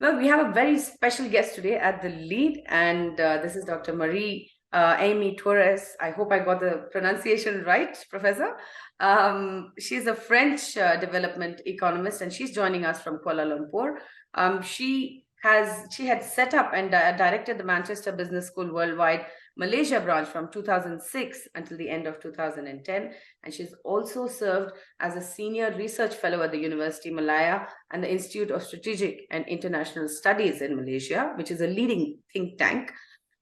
Well, we have a very special guest today at the Lede, and this is Dr. Marie-Aimee Tourres. I hope I got the pronunciation right, Professor. She's a French development economist, and she's joining us from Kuala Lumpur. She had set up and directed the Manchester Business School Worldwide Malaysia branch from 2006 until the end of 2010, and she's also served as a senior research fellow at the University Malaya and the Institute of Strategic and International Studies in Malaysia, which is a leading think tank.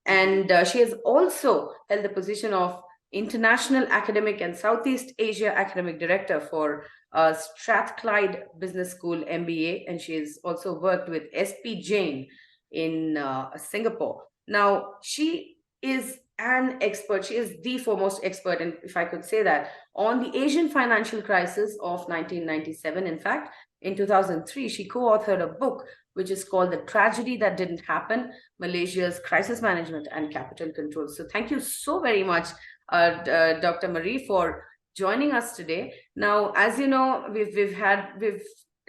And she has also held the position of International Academic and Southeast Asia Academic Director for Strathclyde Business School MBA, and she has also worked with SP Jain in Singapore. Now, she is an expert, she is the foremost expert, and if I could say that, on the Asian financial crisis of 1997. In fact, in 2003, she co-authored a book which is called The Tragedy That Didn't Happen, Malaysia's Crisis Management and Capital Control. So thank you so very much, Dr. Marie, for joining us today. Now, as you know,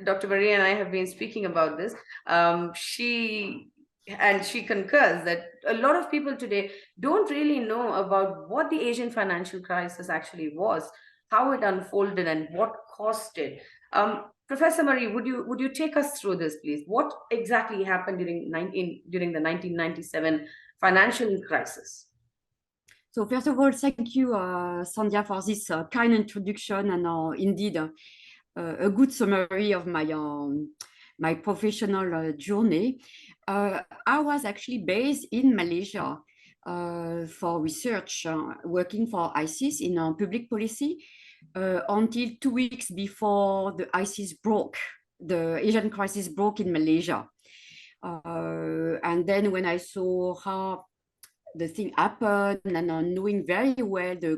Dr. Marie and I have been speaking about this. She concurs that a lot of people today don't really know about what the Asian financial crisis actually was, how it unfolded, and what caused it. Professor Marie, would you take us through this, please? What exactly happened during the 1997 financial crisis? So first of all, thank you, Sandhya, for this kind introduction and indeed a good summary of my professional journey. I was actually based in Malaysia for research, working for ISIS in public policy until 2 weeks before the Asian crisis broke in Malaysia. And then when I saw how the thing happened and knowing very well the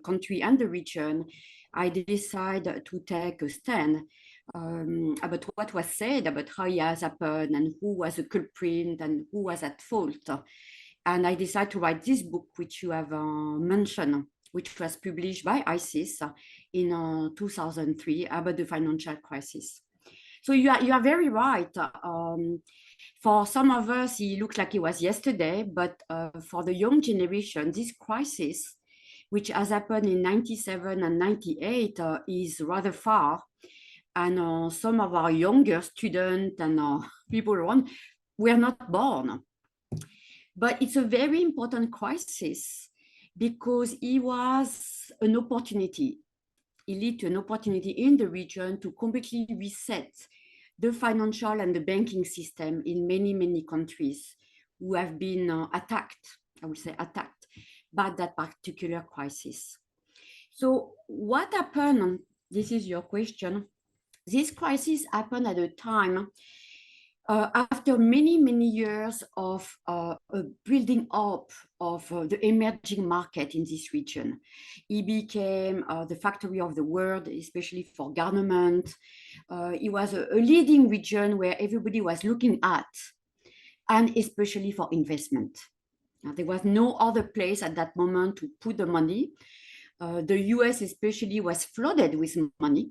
country and the region, I decided to take a stand about what was said about how it has happened and who was the culprit and who was at fault. And I decided to write this book, which you have mentioned, which was published by ISIS in 2003 about the financial crisis. So you are very right. For some of us, it looked like it was yesterday, but for the young generation, this crisis, which has happened in 97 and 98, is rather far. And some of our younger students and people around were not born. But it's a very important crisis because it was an opportunity. It led to an opportunity in the region to completely reset the financial and the banking system in many, many countries who have been attacked by that particular crisis. So what happened, this is your question, this crisis happened at a time after many, many years of building up of the emerging market in this region. It became the factory of the world, especially for government. It was a leading region where everybody was looking at, and especially for investment. There was no other place at that moment to put the money. The US especially was flooded with money,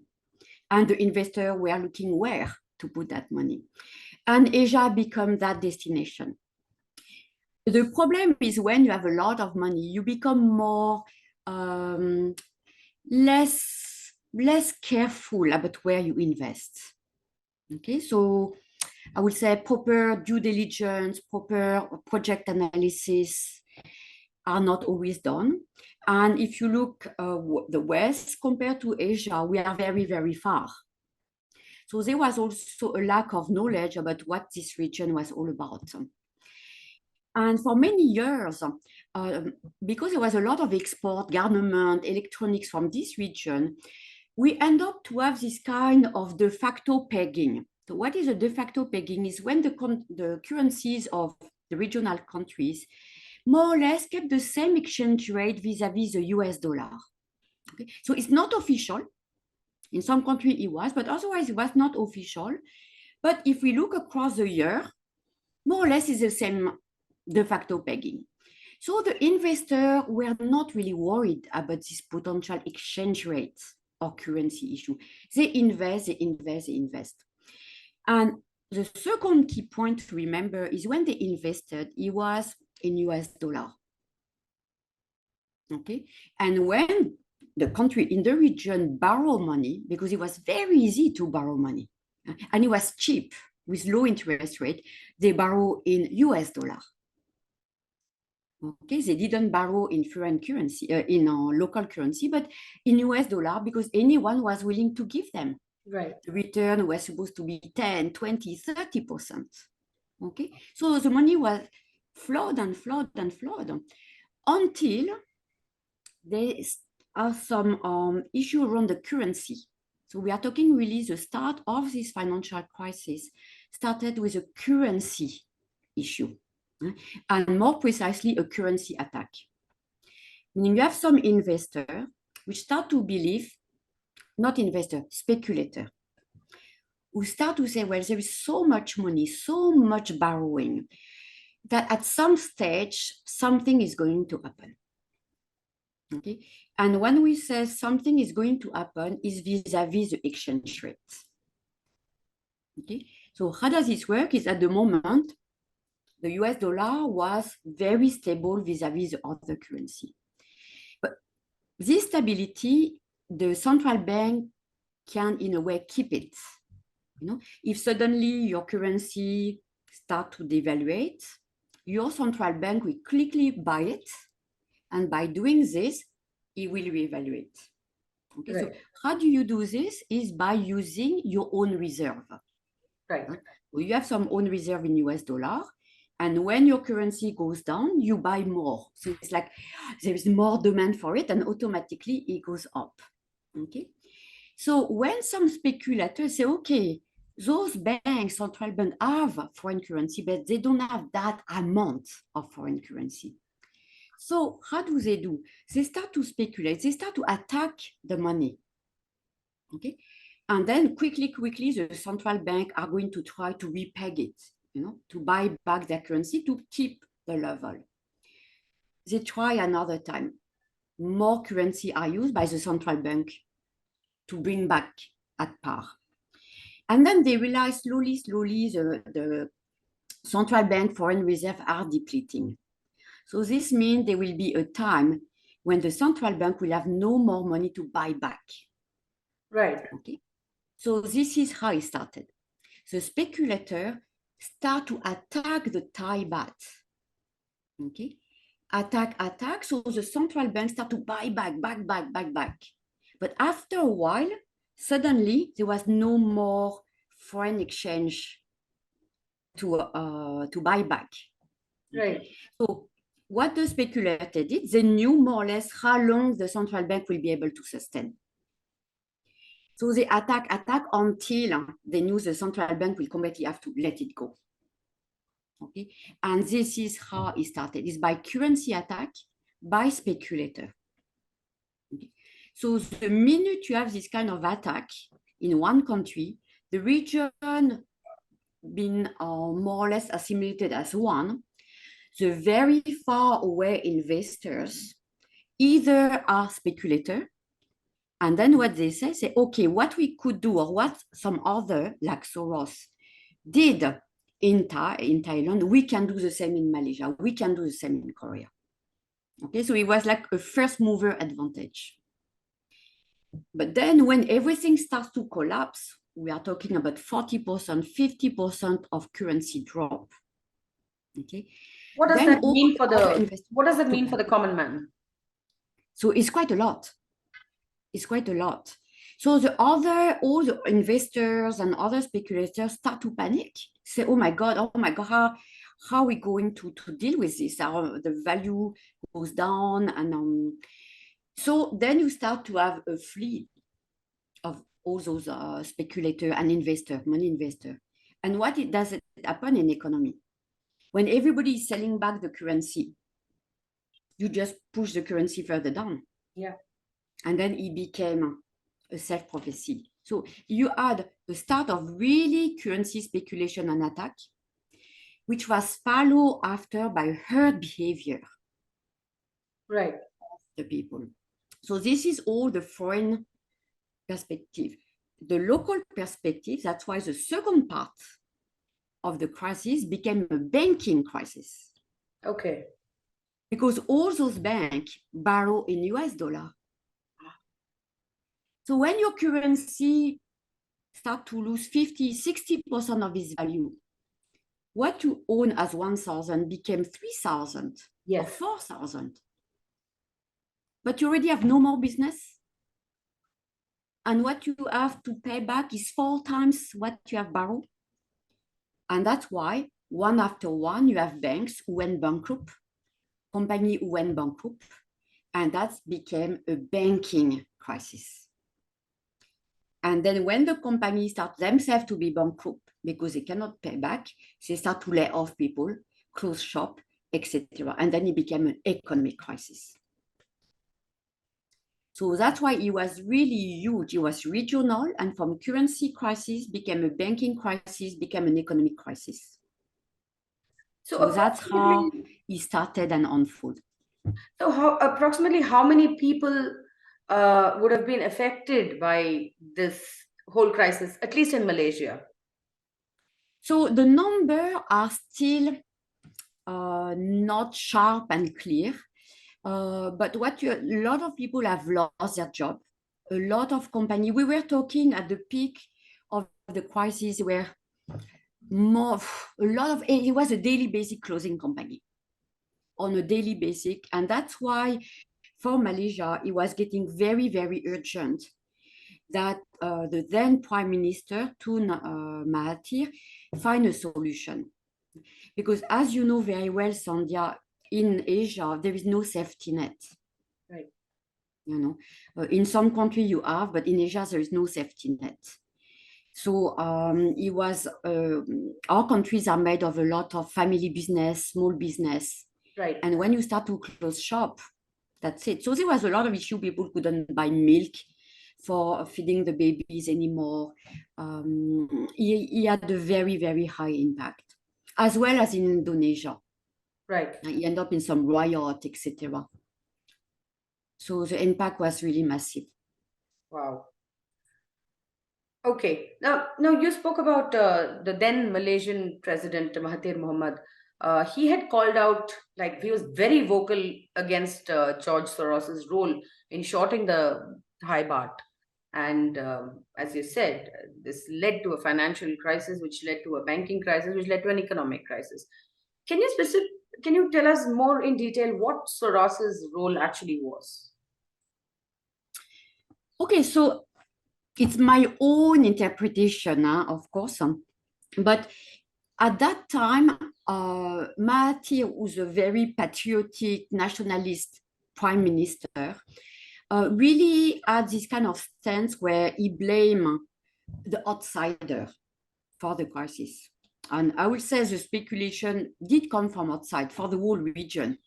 and the investors were looking where to put that money. And Asia became that destination. The problem is when you have a lot of money, you become more less careful about where you invest. Okay, so I would say proper due diligence, proper project analysis are not always done. And if you look the West compared to Asia, we are very, very far. So there was also a lack of knowledge about what this region was all about. And for many years, because there was a lot of export, government, electronics from this region, we end up to have this kind of de facto pegging. So what is a de facto pegging is when the currencies of the regional countries more or less kept the same exchange rate vis-a-vis the US dollar. Okay? So it's not official. In some countries it was, but otherwise it was not official. But if we look across the year, more or less it's the same de facto pegging. So the investors were not really worried about this potential exchange rate or currency issue. They invest. And the second key point to remember is when they invested, it was in US dollar. Okay, and when the country in the region borrow money, because it was very easy to borrow money, and it was cheap with low interest rate, they borrow in US dollar. Okay, they didn't borrow in foreign currency, in local currency, but in US dollar, because anyone was willing to give them. Right. The return was supposed to be 10, 20, 30%. Okay, so the money was flowed and flowed and flowed until there are some issue around the currency. So we are talking really the start of this financial crisis started with a currency issue, and more precisely a currency attack. Meaning you have some investor which start to believe, not investor, speculator, who start to say, well, there is so much money, so much borrowing, that at some stage, something is going to happen. Okay, and when we say something is going to happen, is vis-a-vis the exchange rate. Okay, so how does this work? Is at the moment, the US dollar was very stable vis-a-vis the other currency. But this stability, the central bank can, in a way, keep it. You know, if suddenly your currency start to devaluate, your central bank will quickly buy it, and by doing this, it will reevaluate. Okay, right. So how do you do this? Is by using your own reserve. Right. So you have some own reserve in US dollar, and when your currency goes down, you buy more. So it's like there is more demand for it, and automatically it goes up. Okay, so when some speculators say, okay, those banks, central banks have foreign currency, but they don't have that amount of foreign currency. So how do? They start to speculate, they start to attack the money. Okay, and then quickly, the central bank are going to try to repeg it, you know, to buy back their currency to keep the level. They try another time. More currency are used by the central bank to bring back at par. And then they realize slowly, the central bank foreign reserve are depleting. So this means there will be a time when the central bank will have no more money to buy back. Right. Okay. So this is how it started. The speculator start to attack the Thai Baht. Okay. Attack. So the central bank start to buy back. But after a while, suddenly there was no more foreign exchange to buy back. Right. Okay? So what the speculator did, they knew more or less how long the central bank will be able to sustain. So they attack until they knew the central bank will completely have to let it go. Okay, and this is how it started. It's by currency attack, by speculator. Okay. So the minute you have this kind of attack in one country, the region been more or less assimilated as one, the very far away investors either are speculator, and then what they say, okay, what we could do, or what some other, like Soros, did in Thailand, we can do the same in Malaysia, we can do the same in Korea. Okay, so it was like a first mover advantage. But then when everything starts to collapse, we are talking about 40%, 50% of currency drop. Okay. What does that mean for the common man? So it's quite a lot. It's quite a lot. So all the investors and other speculators start to panic. Say, oh my God, how are we going to deal with this? The value goes down. And so then you start to have a fleet of all those speculators and money investor. And what does it happen in economy? When everybody is selling back the currency, you just push the currency further down. Yeah. And then it became a self-prophecy. So you had the start of really currency speculation and attack, which was followed after by herd behavior. Right. The people. So this is all the foreign perspective. The local perspective, that's why the second part of the crisis became a banking crisis. Okay. Because all those banks borrow in US dollar. So when your currency start to lose 50, 60% of its value, what you own as 1,000 became 3,000 or 4,000. But you already have no more business. And what you have to pay back is 4 times what you have borrowed. And that's why one after one, you have banks who went bankrupt, company who went bankrupt, and that became a banking crisis. And then when the companies start themselves to be bankrupt because they cannot pay back, they start to lay off people, close shop, etc. And then it became an economic crisis. So that's why it was really huge. It was regional, and from currency crisis became a banking crisis, became an economic crisis. So that's how it started and unfolded. So approximately how many people would have been affected by this whole crisis, at least in Malaysia? So the numbers are still not sharp and clear. But a lot of people have lost their job. A lot of companies, we were talking at the peak of the crisis where it was a daily basic closing company on a daily basic. And that's why for Malaysia, it was getting very, very urgent that the then Prime Minister, Tun Mahathir, find a solution. Because as you know very well, Sandhya, in Asia, there is no safety net. Right. You know, in some countries you have, but in Asia, there is no safety net. So our countries are made of a lot of family business, small business. Right. And when you start to close shop, that's it. So there was a lot of issue. People couldn't buy milk for feeding the babies anymore. He had a very, very high impact, as well as in Indonesia. Right. He ended up in some riot, etc. So the impact was really massive. Wow. Okay. Now you spoke about the then Malaysian President Mahathir Mohamad. He had called out, like he was very vocal against George Soros's role in shorting the Thai Baht. And as you said, this led to a financial crisis, which led to a banking crisis, which led to an economic crisis. Can you tell us more in detail what Soros's role actually was? Okay, so it's my own interpretation, of course. But at that time, Mahathir was a very patriotic, nationalist prime minister, really had this kind of stance where he blamed the outsider for the crisis. And I would say the speculation did come from outside for the whole region.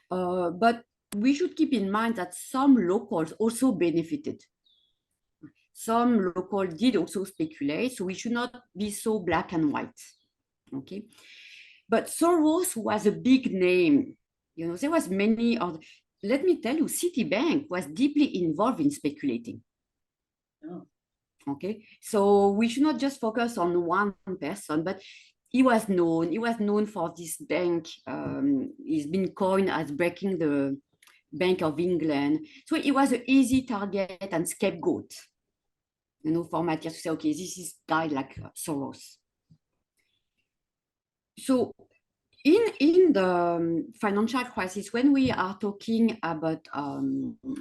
But we should keep in mind that some locals also benefited. Some locals did also speculate, so we should not be so black and white. Okay, but Soros was a big name. You know, there was many of. Let me tell you, Citibank was deeply involved in speculating. Oh. Okay, so we should not just focus on one person, but he was known. He was known for this bank. He's been coined as breaking the Bank of England. So it was an easy target and scapegoat. You know, for Matthias to say, okay, this is guy like Soros. So in the financial crisis, when we are talking about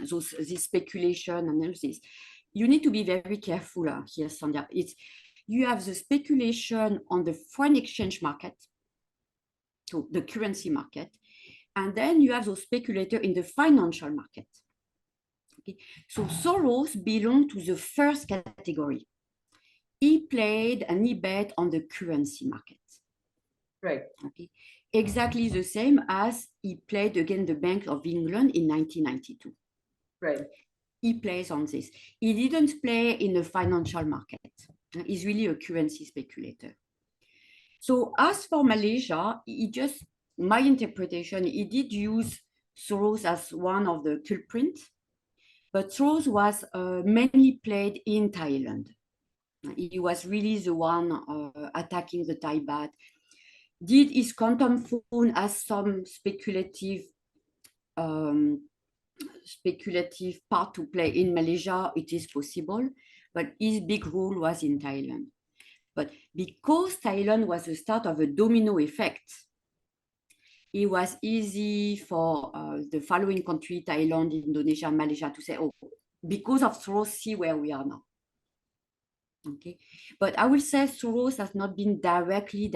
this speculation and all this, you need to be very careful here, Sandhya. You have the speculation on the foreign exchange market, so the currency market, and then you have those speculators in the financial market. Okay. So Soros belonged to the first category. He played and he bet on the currency market. Right. Okay. Exactly the same as he played against the Bank of England in 1992. Right. He plays on this. He didn't play in the financial market. He's really a currency speculator. So as for Malaysia, my interpretation, he did use Soros as one of the culprits, but Soros was mainly played in Thailand. He was really the one attacking the Thai Baht. Did his quantum phone has some speculative part to play in Malaysia? It is possible, but his big role was in Thailand. But because Thailand was the start of a domino effect, it was easy for the following country, Thailand, Indonesia, Malaysia, to say, oh, because of Soros, see where we are now. Okay, but I will say Soros has not been directly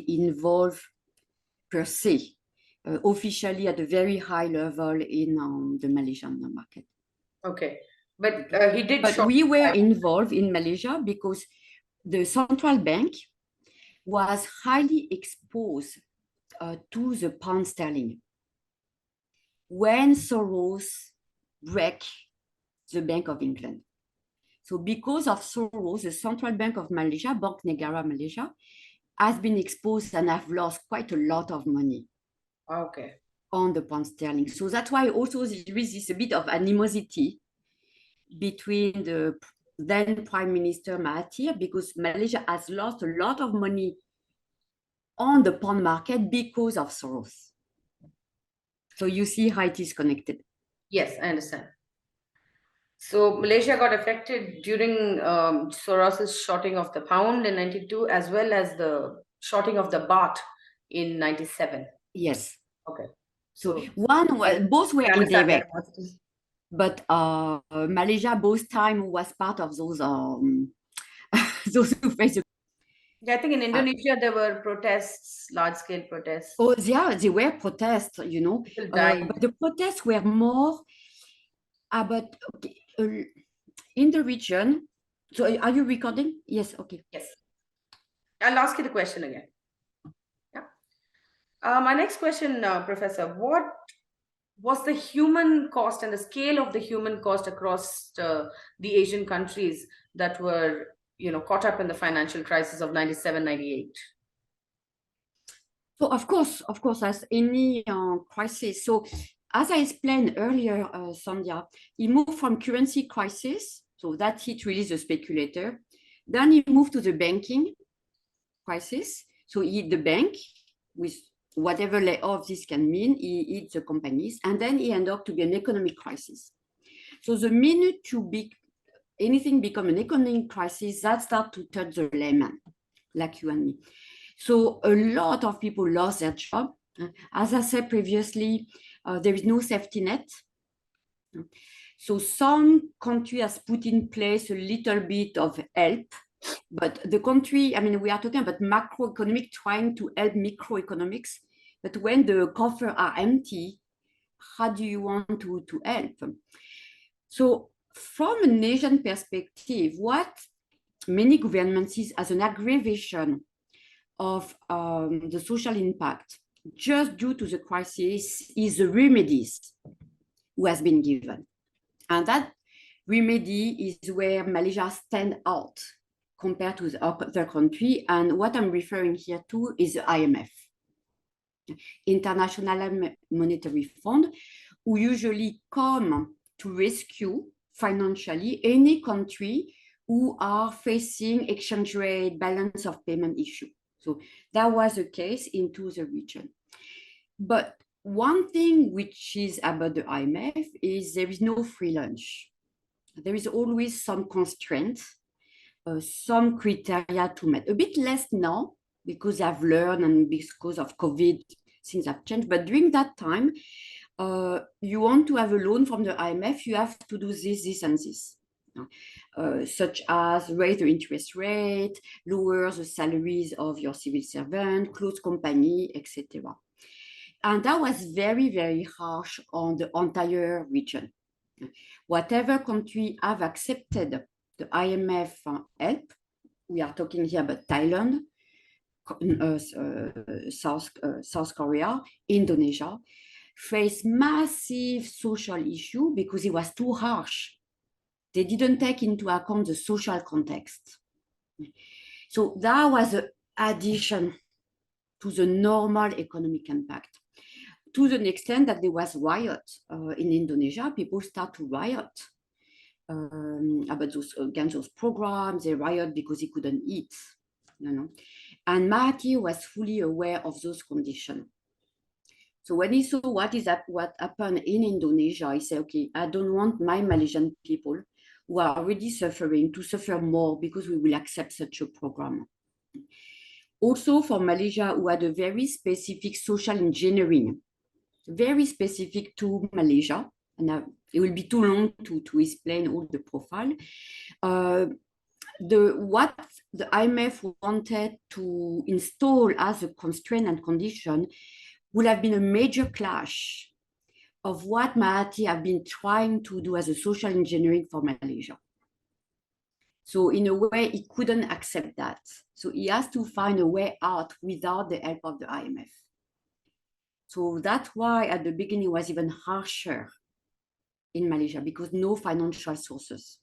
involved per se, officially at a very high level in the Malaysian market. Okay, but he did. But we were involved in Malaysia because the central bank was highly exposed to the pound sterling. When Soros break the Bank of England. So because of Soros, the Central Bank of Malaysia, Bank Negara Malaysia, has been exposed and have lost quite a lot of money on the pound sterling. So that's why also there is this a bit of animosity between the then Prime Minister Mahathir, because Malaysia has lost a lot of money on the pound market because of Soros. So you see how it is connected. Yes, I understand. So Malaysia got affected during Soros's shorting of the pound in 92, as well as the shorting of the baht in 97. Yes. Okay. So both were indirect, but Malaysia both time was part of those those who faced. Yeah, I think in Indonesia there were protests, large-scale protests. Oh, yeah, there were protests, you know, but the protests were more about in the region. So are you recording? Yes, okay. Yes. I'll ask you the question again. Yeah. My next question, Professor, what was the human cost and the scale of the human cost across the Asian countries that were, caught up in the financial crisis of 97, 98? So of course, as any crisis. So as I explained earlier, Sandhya, he moved from currency crisis, so that hit really the speculator. Then he moved to the banking crisis. So he hit the bank with whatever layoff this can mean. He hit the companies, and then he ended up to be an economic crisis. So the minute anything become an economic crisis, that start to touch the layman, like you and me. So a lot of people lost their job. As I said previously, there is no safety net. So some country has put in place a little bit of help, but the country, I mean, we are talking about macroeconomic trying to help microeconomics, but when the coffers are empty, how do you want to help? So from an Asian perspective, what many governments see as an aggravation of the social impact just due to the crisis is the remedies who has been given. And that remedy is where Malaysia stands out compared to the other country. And what I'm referring here to is the IMF, International Monetary Fund, who usually come to rescue financially any country who are facing exchange rate balance of payment issue. So that was the case into the region. But one thing which is about the IMF is there is no free lunch. There is always some constraint, some criteria to meet. A bit less now because I've learned and because of COVID, things have changed. But during that time, you want to have a loan from the IMF, you have to do this, and this. Such as raise the interest rate, lower the salaries of your civil servant, close company, etc. And that was very, very harsh on the entire region. Whatever country have accepted the IMF help, we are talking here about Thailand, South Korea, Indonesia, face massive social issue because it was too harsh. They didn't take into account the social context. So that was an addition to the normal economic impact, to the extent that there was riot in Indonesia. People start to riot about those programs. They riot because he couldn't eat, And Mahathir was fully aware of those conditions. So when he saw what happened in Indonesia, he said, okay, I don't want my Malaysian people who are already suffering to suffer more because we will accept such a program. Also for Malaysia, who had a very specific social engineering, very specific to Malaysia, and it will be too long to explain all the profile. What the IMF wanted to install as a constraint and condition would have been a major clash of what Mahathir have been trying to do as a social engineering for Malaysia. So in a way, he couldn't accept that. So he has to find a way out without the help of the IMF. So that's why at the beginning it was even harsher in Malaysia, because no financial sources.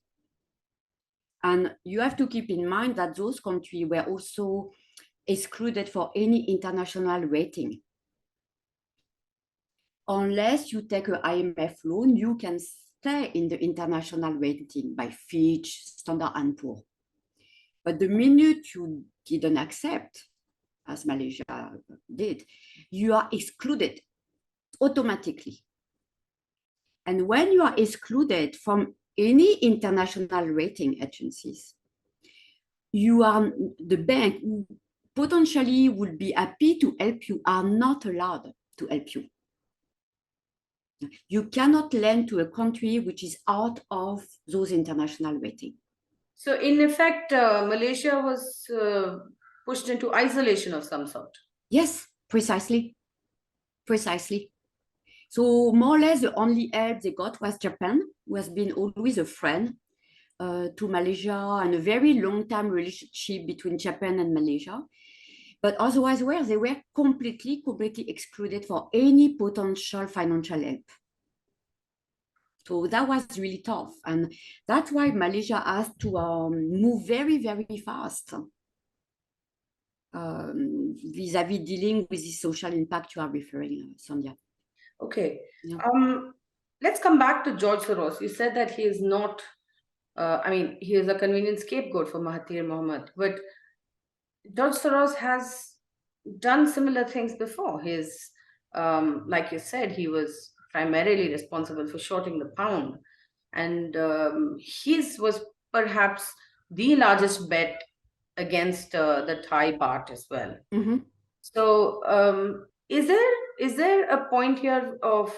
And you have to keep in mind that those countries were also excluded for any international rating. Unless you take an IMF loan, you can stay in the international rating by Fitch, Standard & Poor's. But the minute you didn't accept, as Malaysia did, you are excluded automatically. And when you are excluded from any international rating agencies, the bank who potentially would be happy to help you are not allowed to help you. You cannot lend to a country which is out of those international ratings. So in effect, Malaysia was pushed into isolation of some sort. Yes, precisely. Precisely. So more or less the only help they got was Japan, who has been always a friend to Malaysia, and a very long-term relationship between Japan and Malaysia. But otherwise, they were completely excluded for any potential financial help. So that was really tough. And that's why Malaysia has to move very, very fast vis-a-vis dealing with the social impact you are referring, Sandhya. Okay. Yeah. Let's come back to George Soros. You said that he is not, he is a convenient scapegoat for Mahathir Mohamad, but George Soros has done similar things before. Like you said, he was primarily responsible for shorting the pound, and his was perhaps the largest bet against the Thai baht as well. Mm-hmm. So, is there a point here of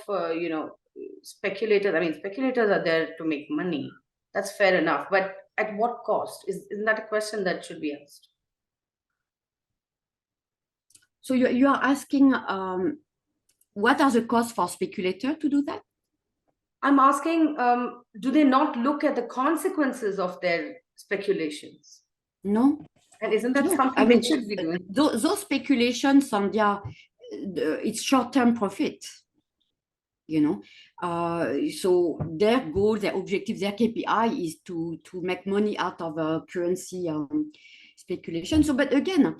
speculators? I mean, speculators are there to make money. That's fair enough, but at what cost? Isn't that a question that should be asked? So you are asking what are the costs for speculators to do that? I'm asking, do they not look at the consequences of their speculations? No. And isn't that something they should be doing? Those speculations, Sandhya, it's short-term profit. So their goal, their objective, their KPI is to make money out of currency speculation. So, but again,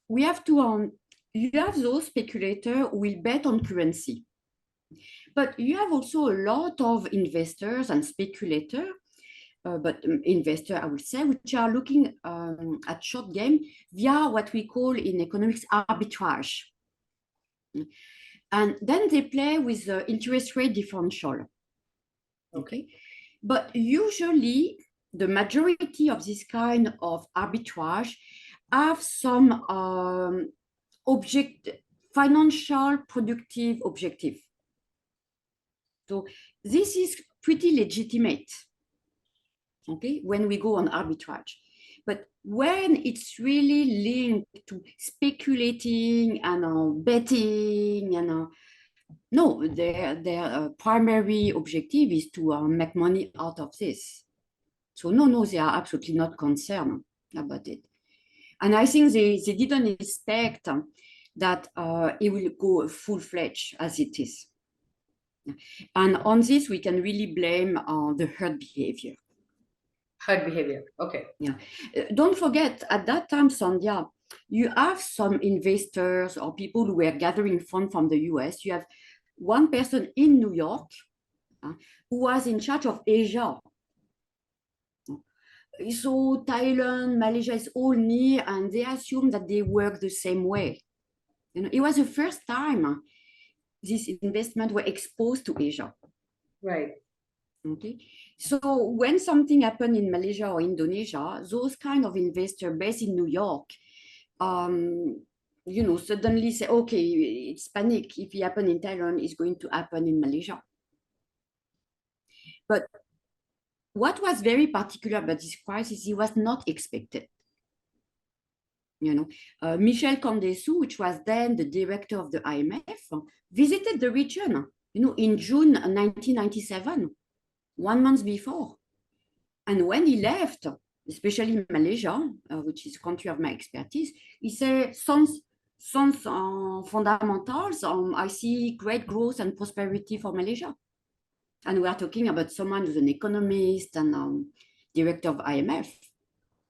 we have to, you have those speculators who will bet on currency. But you have also a lot of investors and speculators, but investors, I would say, which are looking at short game via what we call in economics arbitrage. And then they play with the interest rate differential. Okay. But usually the majority of this kind of arbitrage have some financial productive objective. So this is pretty legitimate, okay, when we go on arbitrage. But when it's really linked to speculating and betting and no, their primary objective is to make money out of this. So no, they are absolutely not concerned about it. And I think they didn't expect that it will go full-fledged as it is. And on this, we can really blame the herd behavior. Herd behavior, okay. Yeah. Don't forget, at that time, Sandhya, you have some investors or people who were gathering funds from the US. You have one person in New York who was in charge of Asia. So Thailand, Malaysia is all near, and they assume that they work the same way. You know, it was the first time these investments were exposed to Asia. Right. Okay, so when something happened in Malaysia or Indonesia, those kind of investors based in New York, you know, suddenly say, okay, it's panic. If it happened in Thailand, it's going to happen in Malaysia. But what was very particular about this crisis, it was not expected. You know, Michel Candesu, which was then the director of the IMF, visited the region, you know, in June 1997, 1 month before. And when he left, especially Malaysia, which is a country of my expertise, he said, sans fundamentals, I see great growth and prosperity for Malaysia. And we are talking about someone who's an economist and director of IMF.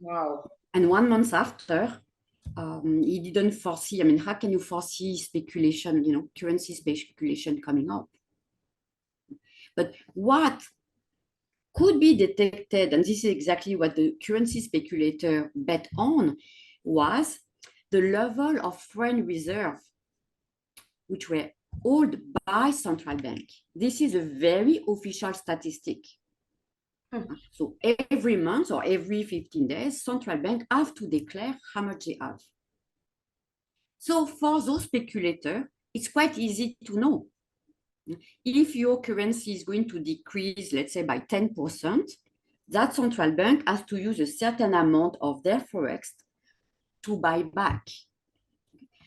Wow. And 1 month after, he didn't foresee, I mean, how can you foresee speculation, you know, currency speculation coming up? But what could be detected, and this is exactly what the currency speculator bet on, was the level of foreign reserve, which were held by central bank. This is a very official statistic. So every month or every 15 days, central bank have to declare how much they have. So for those speculators, it's quite easy to know. If your currency is going to decrease, let's say by 10%, that central bank has to use a certain amount of their forex to buy back.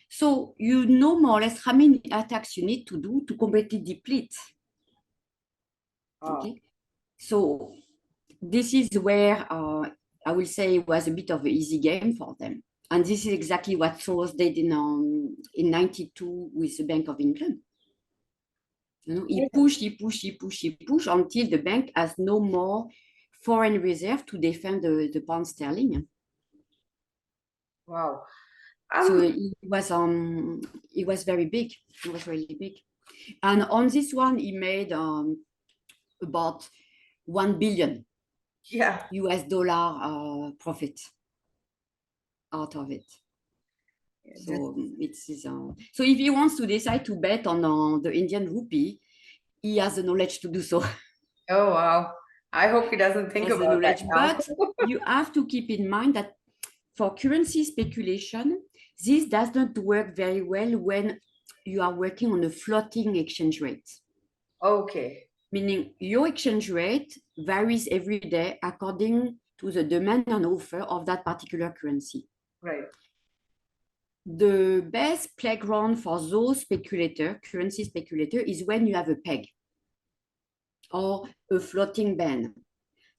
So you know more or less how many attacks you need to do to completely deplete. Okay, so this is where I will say it was a bit of an easy game for them. And this is exactly what Soros did in 92 with the Bank of England. You know, he pushed until the bank has no more foreign reserve to defend the pound sterling. Wow. So it was very big. It was really big. And on this one, he made about 1 billion US dollar profit out of it. So so if he wants to decide to bet on the Indian rupee, he has the knowledge to do so. Oh, wow. I hope he doesn't think Has the about that knowledge, now. but you have to keep in mind that for currency speculation, this does not work very well when you are working on a floating exchange rate. Okay. Meaning your exchange rate varies every day according to the demand and offer of that particular currency. Right. The best playground for those speculator, currency speculator, is when you have a peg or a floating band.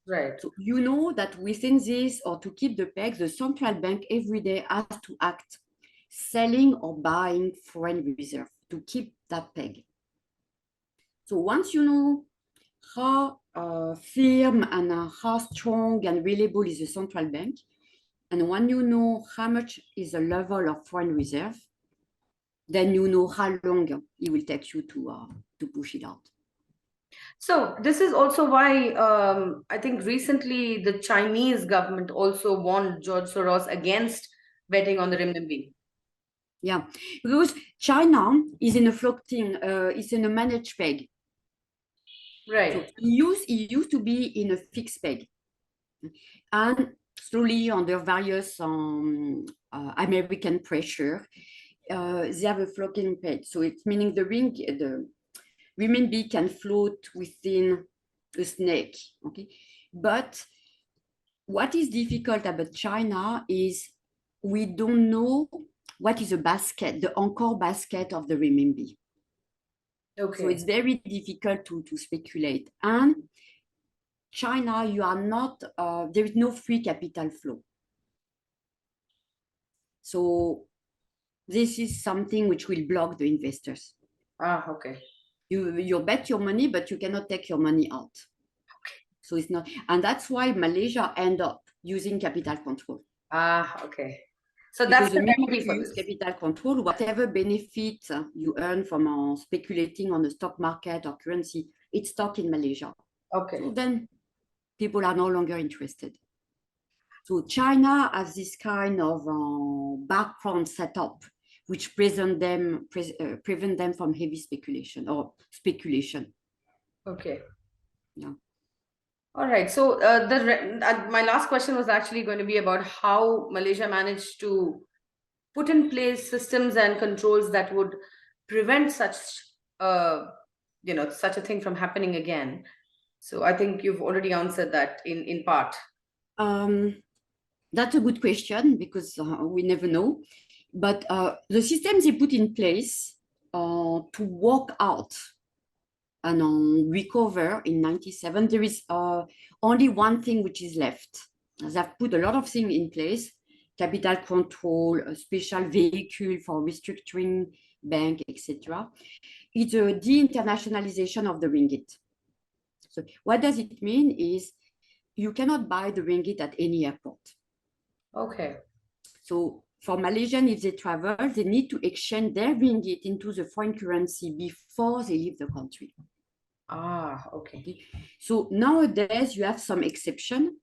Right. So you know that within this, or to keep the peg, the central bank every day has to act selling or buying foreign reserve to keep that peg. So once you know how firm and how strong and reliable is the central bank, and when you know how much is the level of foreign reserve, then you know how long it will take you to push it out. So this is also why I think recently the Chinese government also warned George Soros against betting on the renminbi. Yeah, because China is in a floating, is in a managed peg. Right. So he used to be in a fixed peg, and slowly under various American pressure, they have a floating peg. So it's meaning the renminbi can float within a snake. Okay, but what is difficult about China is we don't know what is a basket, the anchor basket of the renminbi. Okay. So it's very difficult to speculate. And China, you are not, there is no free capital flow. So this is something which will block the investors. Okay. You bet your money, but you cannot take your money out. Okay. So it's not, and that's why Malaysia end up using capital control. Okay. So Because that's the the minute remedy you for use this. capital control, whatever benefit you earn from speculating on the stock market or currency, it's stuck in Malaysia. Okay. So then people are no longer interested. So China has this kind of background setup, which prevent them from heavy speculation or speculation. Okay. Yeah. All right. So my last question was actually going to be about how Malaysia managed to put in place systems and controls that would prevent uh, such a thing from happening again. So I think you've already answered that in part. That's a good question because we never know. But the systems they put in place to work out and recover in 97, there is only one thing which is left. They've put a lot of things in place, capital control, a special vehicle for restructuring bank, etc. It's a de-internationalization of the ringgit. So what does it mean is you cannot buy the ringgit at any airport. Okay. So for Malaysian, if they travel, they need to exchange their ringgit into the foreign currency before they leave the country. Ah, okay. So nowadays you have some exception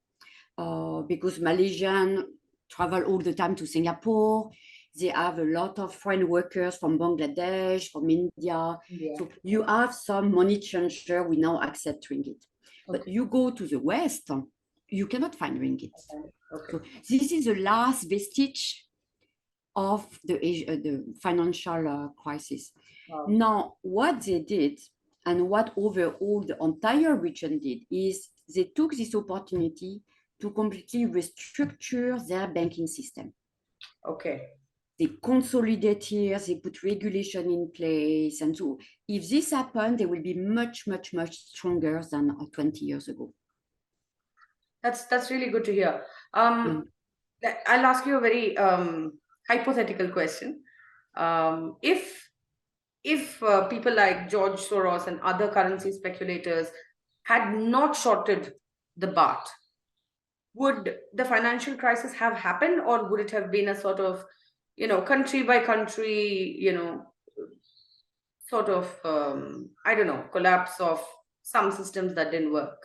because Malaysian travel all the time to Singapore. They have a lot of foreign workers from Bangladesh, from India. Yeah. So you have some money changer. We now accept ringgit. Okay. But you go to the West, you cannot find ringgit. Okay. So this is the last vestige of the financial crisis. Wow. Now, what they did and what overall the entire region did is they took this opportunity to completely restructure their banking system. Okay. They consolidate here, they put regulation in place. And so if this happened, they will be much, much, much stronger than 20 years ago. That's really good to hear. I'll ask you a very hypothetical question. If people like George Soros and other currency speculators had not shorted the baht, would the financial crisis have happened, or would it have been a sort of, country by country, sort of, I don't know, collapse of some systems that didn't work?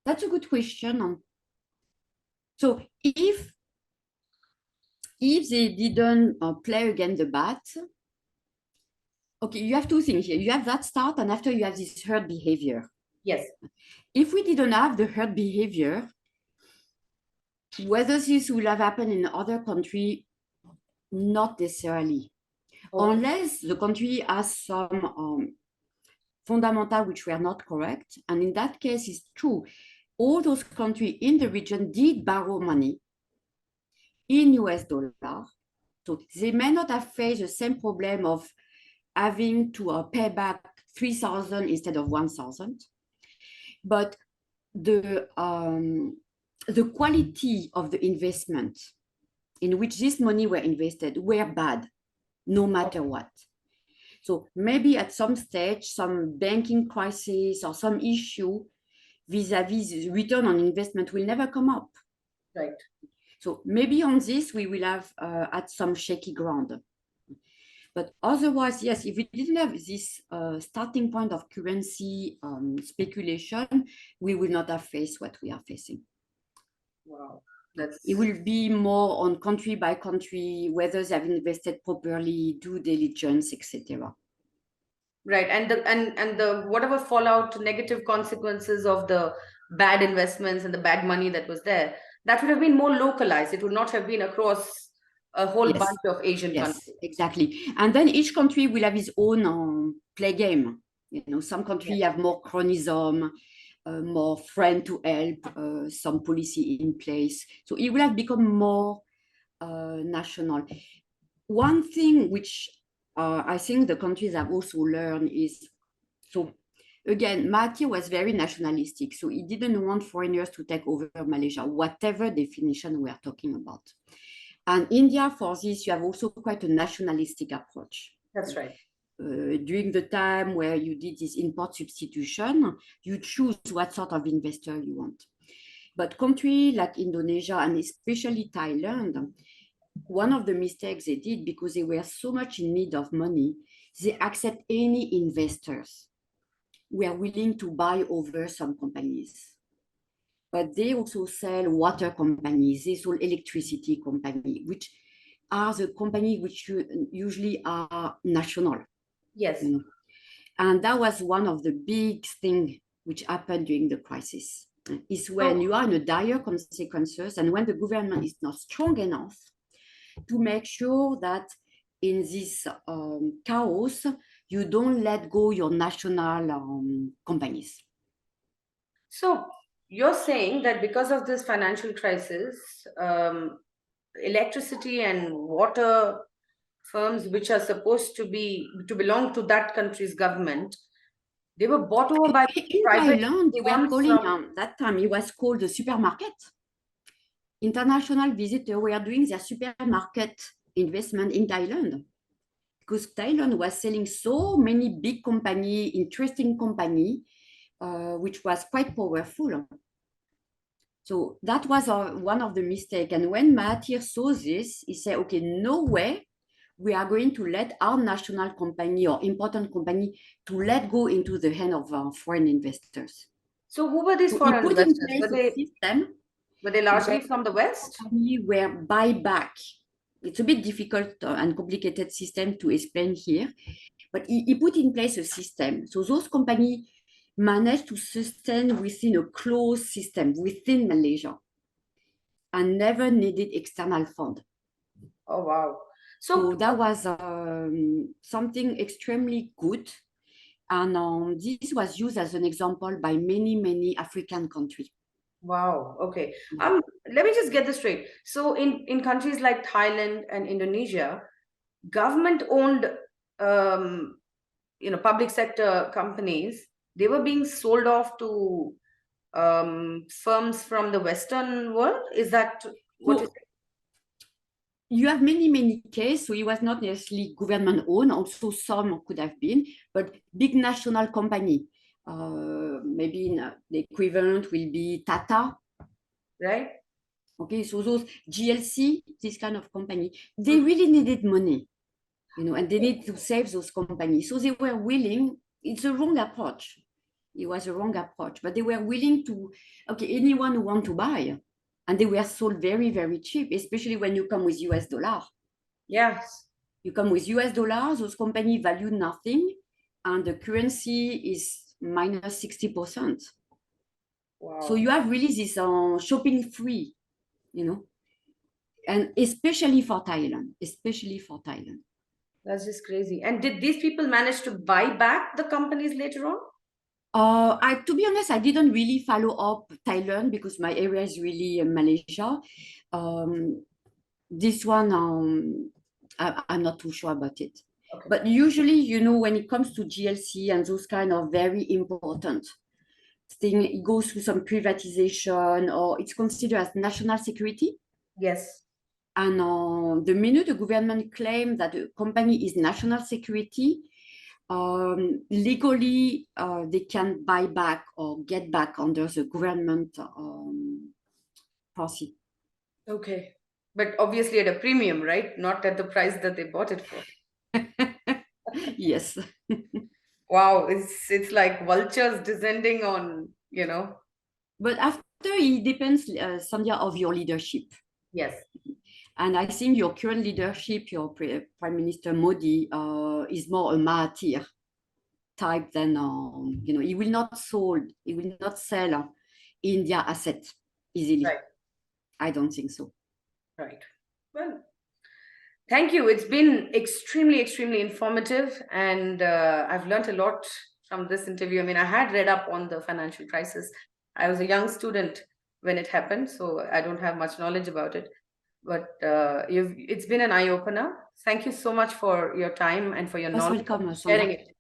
That's a good question. So if they didn't play against the baht, okay, you have two things here. You have that start, and after you have this herd behavior. Yes. If we didn't have the herd behavior, whether this will have happened in other country, not necessarily. Okay. Unless the country has some fundamental which were not correct. And in that case, it's true. All those countries in the region did borrow money in US dollar. So they may not have faced the same problem of having to pay back 3,000 instead of 1,000. But the quality of the investment in which this money were invested were bad, no matter what. So maybe at some stage, some banking crisis or some issue vis-a-vis the return on investment will never come up. Right. So maybe on this, we will have at some shaky ground. But otherwise, yes, if we didn't have this starting point of currency speculation, we will not have faced what we are facing. Wow. It will be more on country by country, whether they have invested properly, due diligence, etc. Right, and the whatever fallout, negative consequences of the bad investments and the bad money that was there, that would have been more localized. It would not have been across a whole bunch of Asian countries. Yes, exactly. And then each country will have its own play game. Some countries have more chronism, more friend to help, some policy in place. So it will have become more national. One thing which I think the countries have also learned is, so again, Mahathir was very nationalistic. So he didn't want foreigners to take over Malaysia, whatever definition we are talking about. And India, for this, you have also quite a nationalistic approach. That's right. During the time where you did this import substitution, you choose what sort of investor you want. But countries like Indonesia and especially Thailand, one of the mistakes they did, because they were so much in need of money, they accept any investors who are willing to buy over some companies. but they also sell water companies, they sell electricity company, which are the companies which usually are national. Yes. You know? And that was one of the big things which happened during the crisis, is when you are in a dire consequences and when the government is not strong enough to make sure that in this chaos, you don't let go your national companies. So you're saying that because of this financial crisis, electricity and water firms which are supposed to belong to that country's government, they were bought over by In private Thailand, they were firms calling, from. that time it was called the supermarket. International visitors were doing their supermarket investment in Thailand because Thailand was selling so many big company, interesting company, which was quite powerful. So that was one of the mistakes. And when Mahathir saw this, he said, okay, no way we are going to let our national company or important company to let go into the hand of foreign investors. So who were these So he foreign put in investors? place a system Were they where largely from the West? company were buyback. It's a bit difficult and complicated system to explain here, but he put in place a system. So those companies managed to sustain within a closed system within Malaysia and never needed external fund. Oh wow. So So that was something extremely good. And this was used as an example by many, many African countries. wow, okay. Let me just get this straight. So in countries like Thailand and Indonesia, government owned public sector companies, they were being sold off to firms from the Western world. Is that what you So you have many, many cases. So it was not necessarily government owned, also some could have been, but big national company. Maybe the equivalent will be Tata. right? Okay, so those GLC, this kind of company, they really needed money, and they need to save those companies. So they were willing, it's a wrong approach. It was a wrong approach, but they were willing to, okay, anyone who want to buy, and they were sold very, very cheap, especially when you come with US dollar. Yes. You come with US dollars, those companies value nothing, and the currency is minus 60%. So Wow. you have really this shopping free, and especially for Thailand, especially for Thailand. That's just crazy. And did these people manage to buy back the companies later on? To be honest, I didn't really follow up Thailand because my area is really Malaysia. This one, I'm not too sure about it. Okay. But usually, when it comes to GLC and those kind of very important thing, it goes through some privatization or it's considered as national security. Yes. And the minute the government claims that the company is national security, legally they can buy back or get back under the government policy. Okay. But obviously at a premium, right? Not at the price that they bought it for. Yes. Wow, it's like vultures descending on. But after it depends, Sandhya, of your leadership. Yes. And I think your current leadership, your Prime Minister Modi, is more a Mahathir type than, he will not sell India assets easily. Right. I don't think so. Right. Well, thank you. It's been extremely, extremely informative, and I've learned a lot from this interview. I mean, I had read up on the financial crisis. I was a young student when it happened, so I don't have much knowledge about it. But it's been an eye opener. Thank you so much for your time and for your Most knowledge, welcome, sharing Sandhya. it.